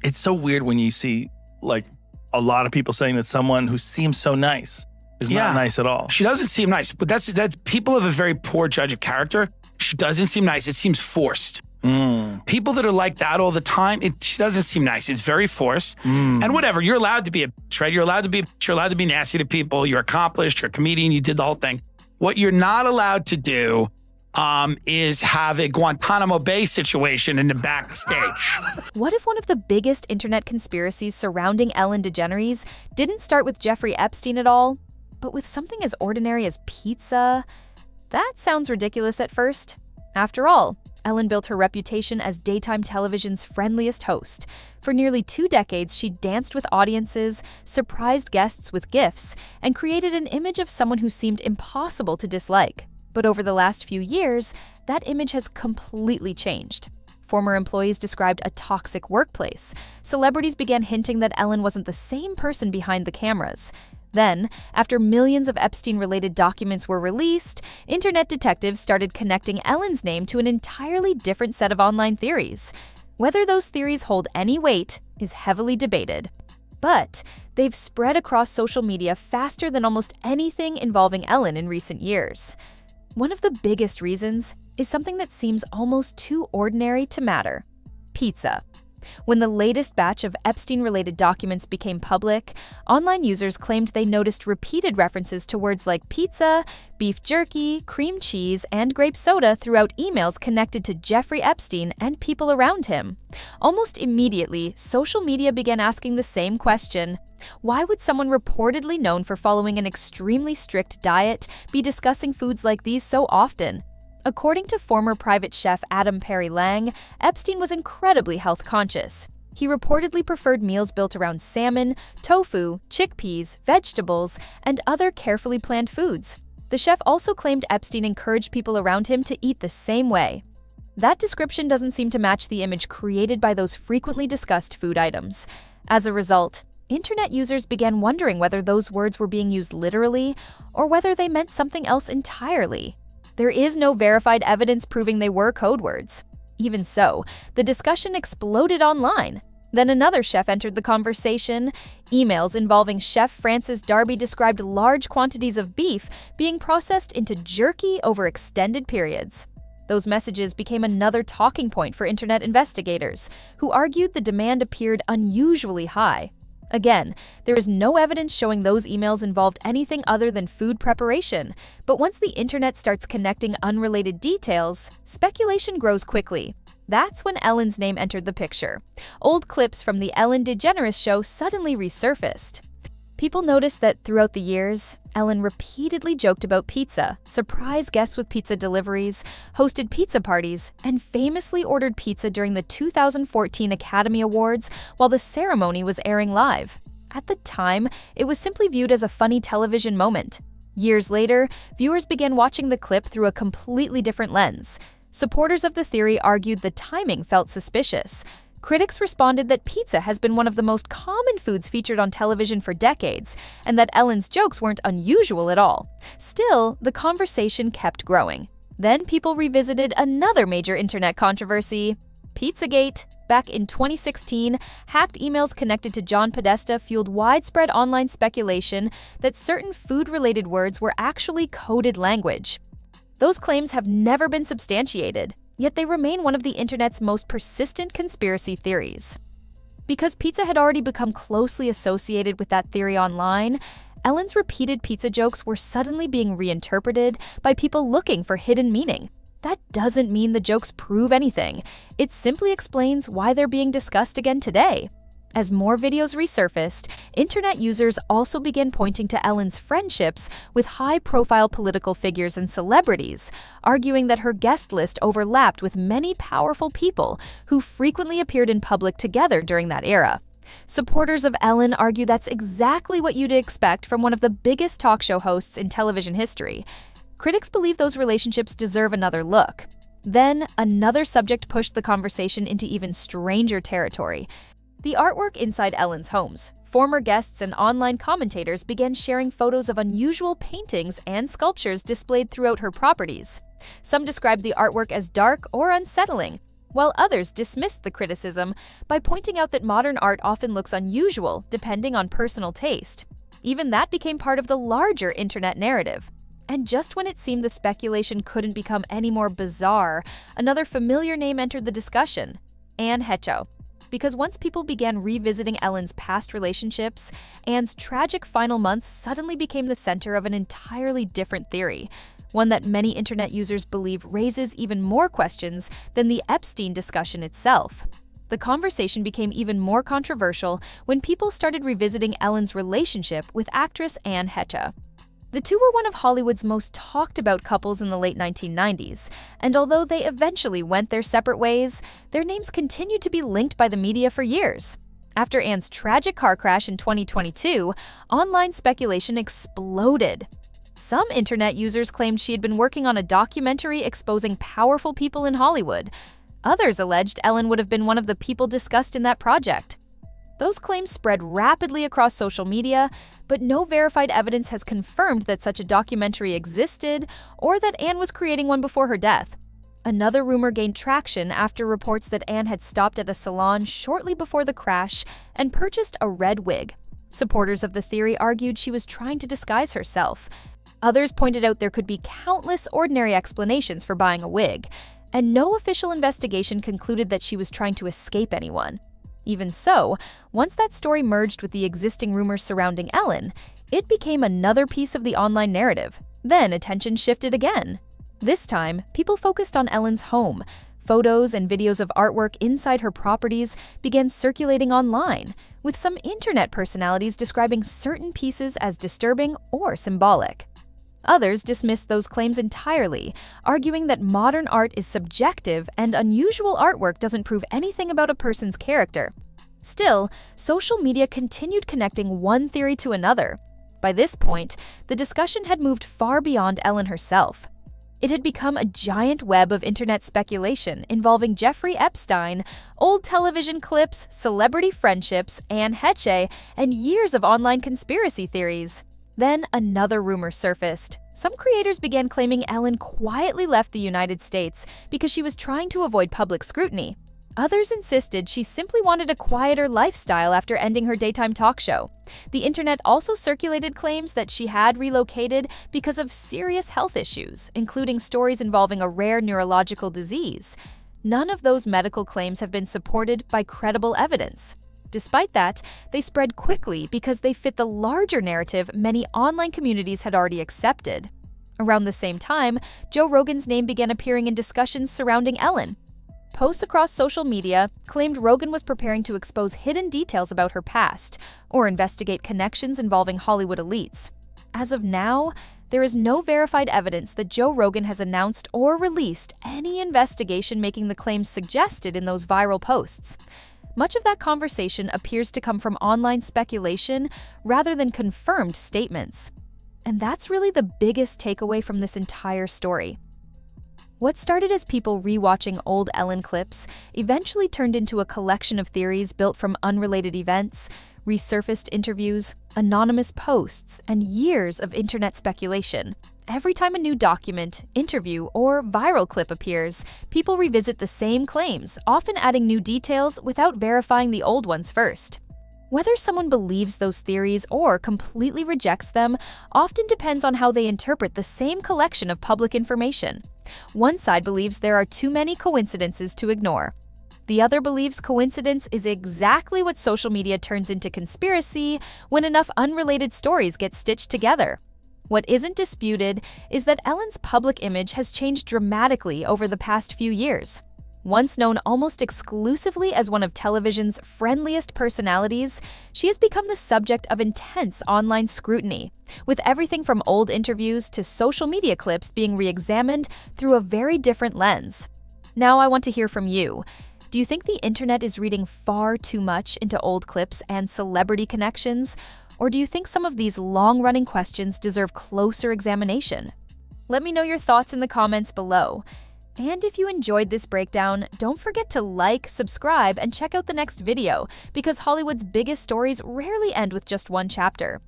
It's so weird when you see like a lot of people saying that someone who seems so nice is not nice at all. She doesn't seem nice, but that's people have a very poor judge of character. She doesn't seem nice. It seems forced. People that are like that all the time, she doesn't seem nice. It's very forced. And whatever, you're allowed to be a bitch, right? You're allowed to be nasty to people. You're accomplished. You're a comedian. You did the whole thing. What you're not allowed to do is have a Guantanamo Bay situation in the backstage. What if one of the biggest internet conspiracies surrounding Ellen DeGeneres didn't start with Jeffrey Epstein at all, but with something as ordinary as pizza? That sounds ridiculous at first. After all, Ellen built her reputation as daytime television's friendliest host. For nearly 2 decades, she danced with audiences, surprised guests with gifts, and created an image of someone who seemed impossible to dislike. But over the last few years, that image has completely changed. Former employees described a toxic workplace. Celebrities began hinting that Ellen wasn't the same person behind the cameras. Then, after millions of Epstein-related documents were released, internet detectives started connecting Ellen's name to an entirely different set of online theories. Whether those theories hold any weight is heavily debated. But they've spread across social media faster than almost anything involving Ellen in recent years. One of the biggest reasons is something that seems almost too ordinary to matter: pizza. When the latest batch of Epstein-related documents became public, online users claimed they noticed repeated references to words like pizza, beef jerky, cream cheese, and grape soda throughout emails connected to Jeffrey Epstein and people around him. Almost immediately, social media began asking the same question: why would someone reportedly known for following an extremely strict diet be discussing foods like these so often? According to former private chef Adam Perry Lang, Epstein was incredibly health-conscious. He reportedly preferred meals built around salmon, tofu, chickpeas, vegetables, and other carefully planned foods. The chef also claimed Epstein encouraged people around him to eat the same way. That description doesn't seem to match the image created by those frequently discussed food items. As a result, internet users began wondering whether those words were being used literally or whether they meant something else entirely. There is no verified evidence proving they were code words. Even so, the discussion exploded online. Then another chef entered the conversation. Emails involving Chef Francis Darby described large quantities of beef being processed into jerky over extended periods. Those messages became another talking point for internet investigators, who argued the demand appeared unusually high. Again, there is no evidence showing those emails involved anything other than food preparation, but once the internet starts connecting unrelated details, speculation grows quickly. That's when Ellen's name entered the picture. Old clips from the Ellen DeGeneres show suddenly resurfaced. People noticed that throughout the years, Ellen repeatedly joked about pizza, surprised guests with pizza deliveries, hosted pizza parties, and famously ordered pizza during the 2014 Academy Awards while the ceremony was airing live. At the time, it was simply viewed as a funny television moment. Years later, viewers began watching the clip through a completely different lens. Supporters of the theory argued the timing felt suspicious. Critics responded that pizza has been one of the most common foods featured on television for decades, and that Ellen's jokes weren't unusual at all. Still, the conversation kept growing. Then people revisited another major internet controversy: Pizzagate. Back in 2016, hacked emails connected to John Podesta fueled widespread online speculation that certain food-related words were actually coded language. Those claims have never been substantiated, yet they remain one of the internet's most persistent conspiracy theories. Because pizza had already become closely associated with that theory online, Ellen's repeated pizza jokes were suddenly being reinterpreted by people looking for hidden meaning. That doesn't mean the jokes prove anything. It simply explains why they're being discussed again today. As more videos resurfaced, internet users also began pointing to Ellen's friendships with high-profile political figures and celebrities, arguing that her guest list overlapped with many powerful people who frequently appeared in public together during that era. Supporters of Ellen argue that's exactly what you'd expect from one of the biggest talk show hosts in television history. Critics believe those relationships deserve another look. Then, another subject pushed the conversation into even stranger territory: the artwork inside Ellen's homes. Former guests and online commentators began sharing photos of unusual paintings and sculptures displayed throughout her properties. Some described the artwork as dark or unsettling. while others dismissed the criticism by pointing out that modern art often looks unusual depending on personal taste. Even that became part of the larger internet narrative. And just when it seemed the speculation couldn't become any more bizarre, another familiar name entered the discussion: Anne Heche. Because once people began revisiting Ellen's past relationships, Anne's tragic final months suddenly became the center of an entirely different theory, one that many internet users believe raises even more questions than the Epstein discussion itself. The conversation became even more controversial when people started revisiting Ellen's relationship with actress Anne Heche. The two were one of Hollywood's most talked about couples in the late 1990s, and although they eventually went their separate ways, their names continued to be linked by the media for years. After Anne's tragic car crash in 2022, online speculation exploded. Some internet users claimed she had been working on a documentary exposing powerful people in Hollywood. Others alleged Ellen would have been one of the people discussed in that project. Those claims spread rapidly across social media, but no verified evidence has confirmed that such a documentary existed or that Anne was creating one before her death. Another rumor gained traction after reports that Anne had stopped at a salon shortly before the crash and purchased a red wig. Supporters of the theory argued she was trying to disguise herself. Others pointed out there could be countless ordinary explanations for buying a wig, and no official investigation concluded that she was trying to escape anyone. Even so, once that story merged with the existing rumors surrounding Ellen, it became another piece of the online narrative. Then attention shifted again. This time, people focused on Ellen's home. Photos and videos of artwork inside her properties began circulating online, with some internet personalities describing certain pieces as disturbing or symbolic. Others dismissed those claims entirely, arguing that modern art is subjective and unusual artwork doesn't prove anything about a person's character. Still, social media continued connecting one theory to another. By this point, the discussion had moved far beyond Ellen herself. It had become a giant web of internet speculation involving Jeffrey Epstein, old television clips, celebrity friendships, Anne Heche, and years of online conspiracy theories. Then another rumor surfaced. Some creators began claiming Ellen quietly left the United States because she was trying to avoid public scrutiny. Others insisted she simply wanted a quieter lifestyle after ending her daytime talk show. The internet also circulated claims that she had relocated because of serious health issues, including stories involving a rare neurological disease. None of those medical claims have been supported by credible evidence. Despite that, they spread quickly because they fit the larger narrative many online communities had already accepted. Around the same time, Joe Rogan's name began appearing in discussions surrounding Ellen. Posts across social media claimed Rogan was preparing to expose hidden details about her past or investigate connections involving Hollywood elites. As of now, there is no verified evidence that Joe Rogan has announced or released any investigation making the claims suggested in those viral posts. Much of that conversation appears to come from online speculation rather than confirmed statements. And that's really the biggest takeaway from this entire story. What started as people rewatching old Ellen clips eventually turned into a collection of theories built from unrelated events, resurfaced interviews, anonymous posts, and years of internet speculation. Every time a new document, interview, or viral clip appears, people revisit the same claims, often adding new details without verifying the old ones first. Whether someone believes those theories or completely rejects them often depends on how they interpret the same collection of public information. One side believes there are too many coincidences to ignore. The other believes coincidence is exactly what social media turns into conspiracy when enough unrelated stories get stitched together. What isn't disputed is that Ellen's public image has changed dramatically over the past few years. Once known almost exclusively as one of television's friendliest personalities, she has become the subject of intense online scrutiny, with everything from old interviews to social media clips being re-examined through a very different lens. Now I want to hear from you. Do you think the internet is reading far too much into old clips and celebrity connections? Or do you think some of these long-running questions deserve closer examination? Let me know your thoughts in the comments below. And if you enjoyed this breakdown, don't forget to like, subscribe, and check out the next video, because Hollywood's biggest stories rarely end with just one chapter.